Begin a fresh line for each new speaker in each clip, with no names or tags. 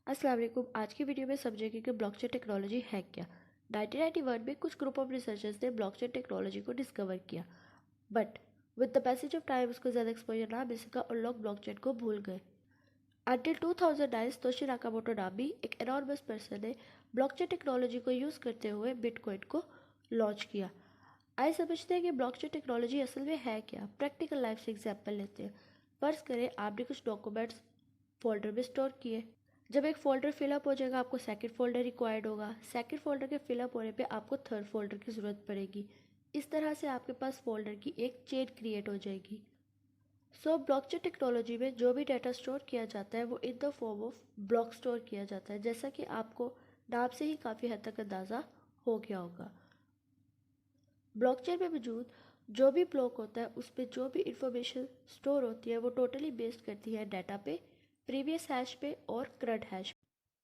अस्सलाम वालेकुम। आज की वीडियो में समझेंगे कि ब्लॉकचेन टेक्नोलॉजी है क्या। 1991 में कुछ ग्रुप ऑफ रिसर्चर्स ने ब्लॉकचेन टेक्नोलॉजी को डिस्कवर किया, but with the passage of time उसको ज़्यादा एक्सपोजर ना मिल सका और लोग ब्लॉकचेन को भूल गए। अंटिल 2009 तोशी नाकामोटो नामी एक एनॉर्मस पर्सन ने ब्लॉकचेन टेक्नोलॉजी को यूज़ करते हुए बिटकॉइन को लॉन्च किया। आइए समझते हैं कि ब्लॉकचेन टेक्नोलॉजी असल में है क्या। प्रैक्टिकल लाइफ से एग्जाम्पल लेते हैं। फर्ज करें आपने कुछ डॉक्यूमेंट्स फोल्डर में स्टोर किए। जब एक फोल्डर फिलअप हो जाएगा आपको सेकंड फोल्डर रिक्वायर्ड होगा। सेकंड फोल्डर के फिलअप होने पे आपको थर्ड फोल्डर की ज़रूरत पड़ेगी। इस तरह से आपके पास फोल्डर की एक चेन क्रिएट हो जाएगी। सो ब्लॉकचेन टेक्नोलॉजी में जो भी डाटा स्टोर किया जाता है वो in the form of block store किया जाता है, जैसा कि आपको नाम से ही काफ़ी हद तक अंदाज़ा हो गया होगा। ब्लॉकचेन में मौजूद जो भी ब्लॉक होता है उस पर जो भी इंफॉर्मेशन स्टोर होती है वो टोटली बेस्ड करती है डाटा पे, प्रीवियस हैश पे और करंट हैश।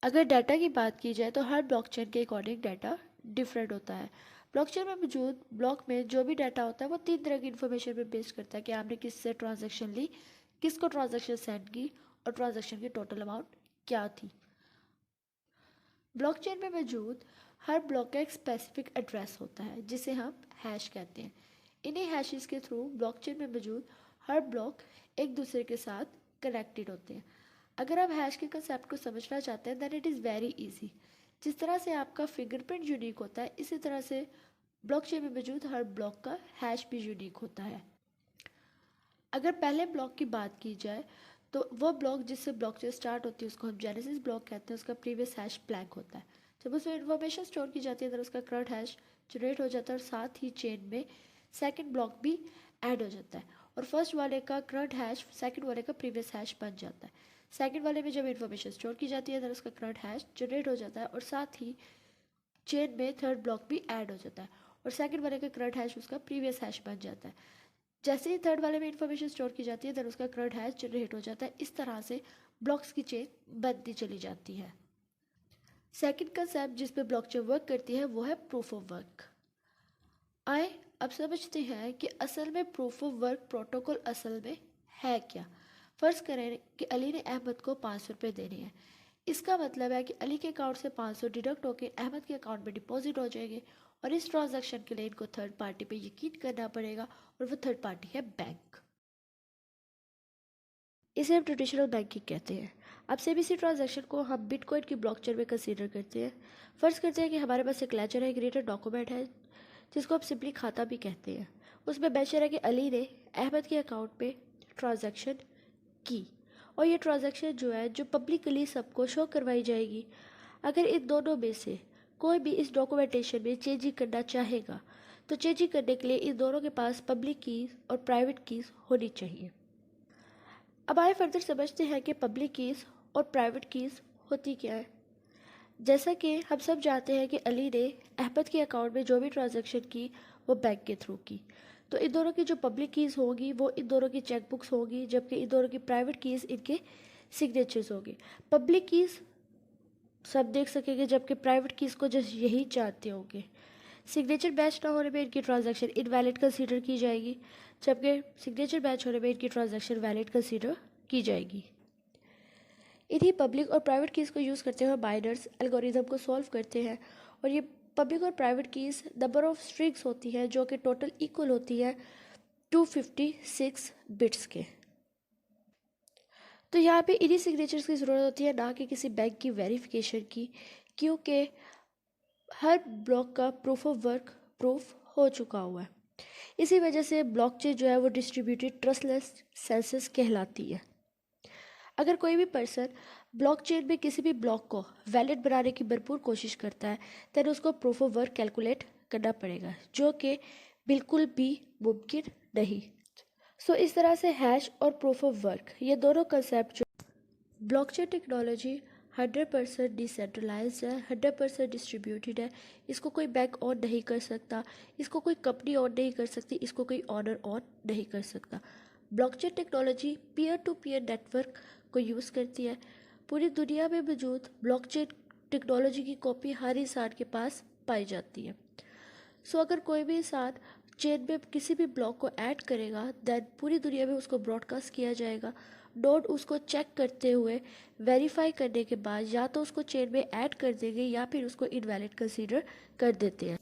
अगर डाटा की बात की जाए तो हर ब्लॉकचेन के अकॉर्डिंग डाटा डिफरेंट होता है। ब्लॉकचेन में मौजूद ब्लॉक में जो भी डाटा होता है वो तीन तरह की इन्फॉर्मेशन पे बेस्ड करता है कि आपने किससे ट्रांजैक्शन ली, किसको ट्रांजैक्शन सेंड की और ट्रांजैक्शन की टोटल अमाउंट क्या थी। ब्लॉकचेन में मौजूद हर ब्लॉक का एक स्पेसिफिक एड्रेस होता है जिसे हम हैश कहते हैं। इन्हीं हैशेस के थ्रू ब्लॉकचेन में मौजूद हर ब्लॉक एक दूसरे के साथ कनेक्टेड होते हैं। अगर आप हैश के कंसेप्ट को समझना चाहते हैं then it is very easy. जिस तरह से आपका फिंगरप्रिंट यूनिक होता है इसी तरह से ब्लॉकचेन में मौजूद हर ब्लॉक का हैश भी यूनिक होता है। अगर पहले ब्लॉक की बात की जाए तो वो ब्लॉक जिससे ब्लॉकचेन स्टार्ट होती है उसको हम जेनेसिस ब्लॉक कहते हैं। उसका प्रीवियस हैश ब्लैंक होता है। जब उसमें इन्फॉर्मेशन स्टोर की जाती है तो उसका करंट हैश जनरेट हो जाता है और साथ ही चेन में सेकंड ब्लॉक भी ऐड हो जाता है और फर्स्ट वाले का करंट हैश सेकंड वाले का प्रीवियस हैश बन जाता है। सेकंड वाले में जब इन्फॉर्मेशन स्टोर की जाती है तो उसका करंट हैश जनरेट हो जाता है और साथ ही चेन में थर्ड ब्लॉक भी ऐड हो जाता है और सेकंड वाले का करंट हैश उसका प्रीवियस हैश बन जाता है। जैसे ही थर्ड वाले में इन्फॉर्मेशन स्टोर की जाती है देन उसका करंट हैश जनरेट हो जाता है। इस तरह से ब्लॉक्स की चेन बनती चली जाती है। सेकंड कंसेप्ट जिस पे ब्लॉकचेन वर्क करती है वो है प्रूफ ऑफ वर्क। आए अब समझते हैं कि असल में प्रूफ ऑफ वर्क प्रोटोकॉल असल में है क्या। फ़र्ज़ करें कि अली ने अहमद को 500 रुपये देने हैं। इसका मतलब है कि अली के अकाउंट से 500 डिडक्ट होकर अहमद के अकाउंट में डिपॉजिट हो जाएंगे और इस ट्रांजैक्शन के लिए इनको थर्ड पार्टी पे यकीन करना पड़ेगा और वो थर्ड पार्टी है बैंक। इसे हम ट्रेडिशनल बैंकिंग कहते हैं। अब सीबीसी ट्रांजैक्शन को हम बिटकॉइन की ब्लॉकचेन में कंसीडर करते हैं। फ़र्ज़ करते हैं कि हमारे पास एक लेजर है, एक रिटन डॉक्यूमेंट है जिसको हम सिंपली खाता भी कहते हैं। उसमें मेंशन है कि अली ने अहमद के अकाउंट पे ट्रांजैक्शन की और ये ट्रांजैक्शन जो है जो पब्लिकली सबको शो करवाई जाएगी। अगर इन दोनों में से कोई भी इस डॉक्यूमेंटेशन में चेंजिंग करना चाहेगा तो चेंजिंग करने के लिए इन दोनों के पास पब्लिक कीज़ और प्राइवेट कीज़ होनी चाहिए। अब आइए फर्दर समझते हैं कि पब्लिक कीज़ और प्राइवेट कीज़ होती क्या है। जैसा कि हम सब जानते हैं कि अली ने अहमद के अकाउंट में जो भी ट्रांजैक्शन की वो बैंक के थ्रू की, तो इन दोनों की जो पब्लिक कीज़ होगी वो इन दोनों की चेक बुक्स होगी, जबकि इन दोनों की प्राइवेट कीज़ इनके सिग्नेचर्स होगी। पब्लिक कीज़ सब देख सकेंगे जबकि प्राइवेट कीज़ को जस्ट यही चाहते होंगे। सिग्नेचर मैच ना होने में इनकी ट्रांजैक्शन इनवैलिड कंसीडर की जाएगी, जबकि सिग्नेचर मैच होने में इनकी ट्रांजैक्शन वैलिड कंसीडर की जाएगी। इन्हीं पब्लिक और प्राइवेट कीज़ को यूज़ करते हुए माइनर्स एल्गोरिदम को सॉल्व करते हैं और ये पब्लिक और private keys number of strings होती है जो कि टोटल इक्वल होती है 256 बिट्स के। तो यहाँ पे इन्हीं सिग्नेचर्स की ज़रूरत होती है, ना कि किसी बैंक की वेरिफिकेशन की, क्योंकि हर ब्लॉक का प्रूफ ऑफ वर्क प्रूफ हो चुका हुआ है। इसी वजह से ब्लॉकचेन जो है वो डिस्ट्रीब्यूटेड ट्रस्टलेस सेंसस कहलाती है। अगर कोई भी पर्सन ब्लॉकचेन में किसी भी ब्लॉक को वैलिड बनाने की भरपूर कोशिश करता है तो उसको प्रूफ ऑफ वर्क कैलकुलेट करना पड़ेगा, जो कि बिल्कुल भी मुमकिन नहीं। सो इस तरह से हैश और प्रूफ ऑफ वर्क ये दोनों कंसेप्ट जो ब्लॉकचेन टेक्नोलॉजी 100% डिसेंट्रलाइज्ड है, 100% डिस्ट्रीब्यूटेड है। इसको कोई बैंक ऑन नहीं कर सकता, इसको कोई कंपनी ऑन नहीं कर सकती, इसको कोई ऑनर ऑन नहीं कर सकता। Blockchain technology peer to peer network को यूज़ करती है। पूरी दुनिया में मौजूद ब्लॉकचेन टेक्नोलॉजी की कॉपी हर इंसान के पास पाई जाती है। सो अगर कोई भी इंसान चेन में किसी भी ब्लॉक को ऐड करेगा दैन पूरी दुनिया में उसको ब्रॉडकास्ट किया जाएगा नोड उसको चेक करते हुए वेरीफाई करने के बाद या तो उसको चेन में ऐड कर देंगे या फिर उसको इनवैलिड कंसीडर कर देते हैं।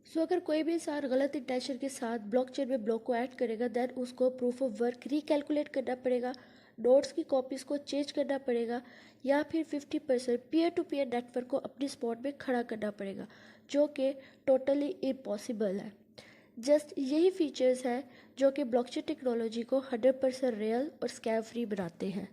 सो अगर कोई भी इंसान गलत इंटेंशन के साथ ब्लॉकचेन में ब्लॉक को ऐड करेगा देन उसको प्रूफ ऑफ वर्क रिकैलकुलेट करना पड़ेगा, नोट्स की कॉपीज़ को चेंज करना पड़ेगा या फिर 50% पीयर टू पीयर नेटवर्क को अपनी स्पॉट में खड़ा करना पड़ेगा, जो कि टोटली इम्पॉसिबल है। जस्ट यही फीचर्स हैं जो कि ब्लॉकचेन टेक्नोलॉजी को 100% रियल और स्कैम फ्री बनाते हैं।